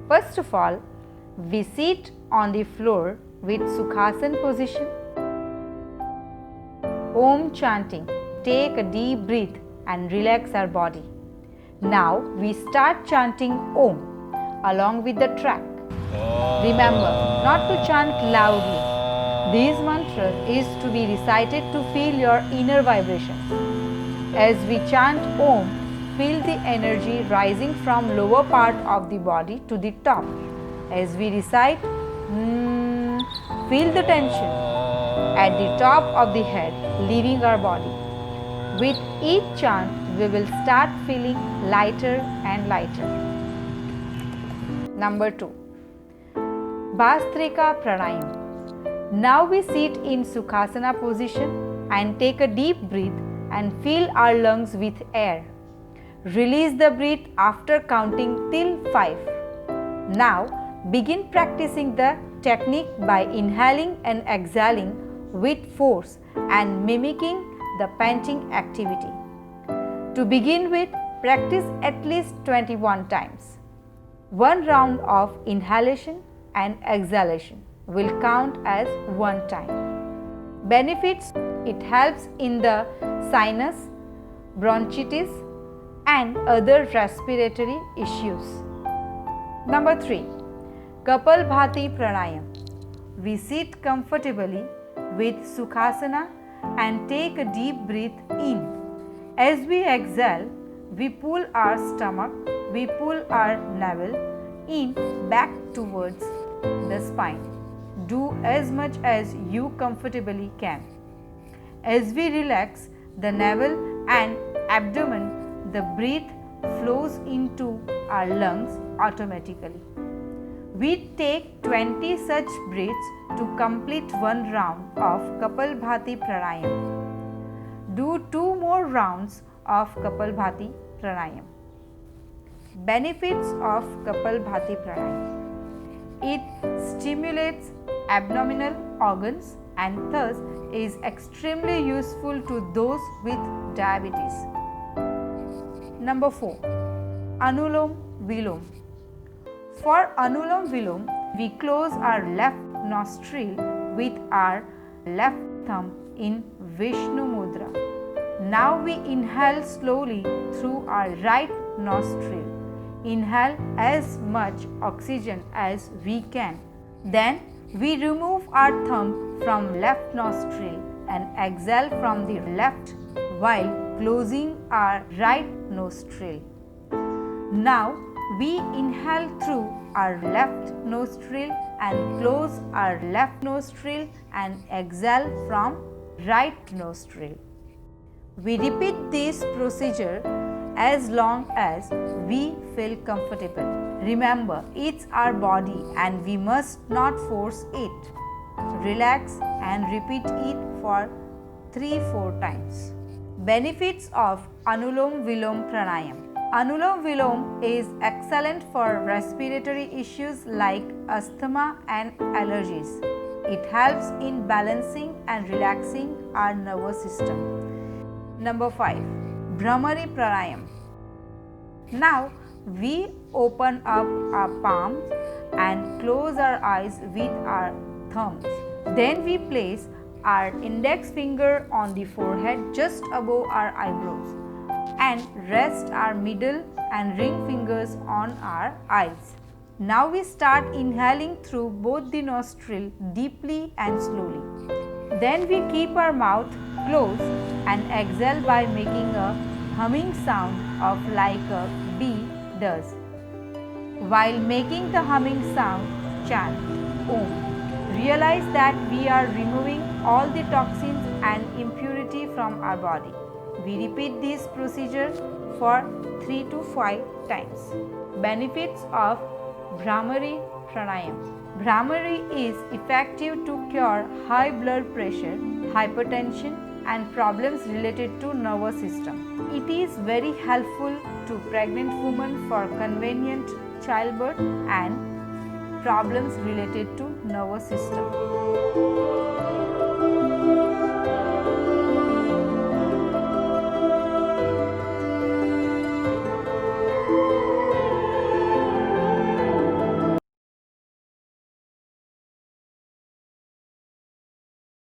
First of all, we sit on the floor with Sukhasana position. Om chanting. Take a deep breath and relax our body. Now we start chanting Om along with the track. Remember not to chant loudly. This mantra is to be recited to feel your inner vibrations. As we chant Om, feel the energy rising from lower part of the body to the top. As we recite, feel the tension at the top of the head leaving our body. With each chant, we will start feeling lighter and lighter. Number 2. Bhastrika Pranayam. Now we sit in Sukhasana position and take a deep breath and fill our lungs with air. Release the breath after counting till 5. Now begin practicing the technique by inhaling and exhaling with force and mimicking the panting activity. To begin with, practice at least 21 times. One round of inhalation and exhalation will count as one time. Benefits: it helps in the sinus, bronchitis and other respiratory issues. Number 3. Kapalbhati Pranayam. We sit comfortably with Sukhasana and take a deep breath in. As we exhale, we pull our stomach, we pull our navel in back towards the spine. Do as much as you comfortably can. As we relax the navel and abdomen, the breath flows into our lungs automatically. We take 20 such breaths to complete one round of Kapalbhati Pranayam. Do 2 more rounds of Kapalbhati Pranayam. Benefits of Kapalbhati Pranayam. It stimulates abdominal organs and thus is extremely useful to those with diabetes. Number 4. Anulom Vilom. For Anulom Vilom, we close our left nostril with our left thumb in Vishnu Mudra. Now we inhale slowly through our right nostril. Inhale as much oxygen as we can. Then we remove our thumb from left nostril and exhale from the left while closing our right nostril. Now we inhale through our left nostril and close our left nostril and exhale from right nostril. We repeat this procedure as long as we feel comfortable. Remember, it's our body and we must not force it. Relax and repeat it for 3-4 times. Benefits of Anulom Vilom Pranayam. Anulom Vilom is excellent for respiratory issues like asthma and allergies. It helps in balancing and relaxing our nervous system. Number 5. Bhramari Pranayam. Now we open up our palms and close our eyes with our thumbs. Then we place our index finger on the forehead just above our eyebrows and rest our middle and ring fingers on our eyes. Now we start inhaling through both the nostrils deeply and slowly. Then we keep our mouth closed and exhale by making a humming sound of like a bee does. While making the humming sound, chant Om. Realize that we are removing all the toxins and impurity from our body. We repeat this procedure for 3 to 5 times. Benefits of Bhramari Pranayam. Bhramari is effective to cure high blood pressure, hypertension and problems related to nervous system. It is very helpful to pregnant women for convenient childbirth and problems related to nervous system.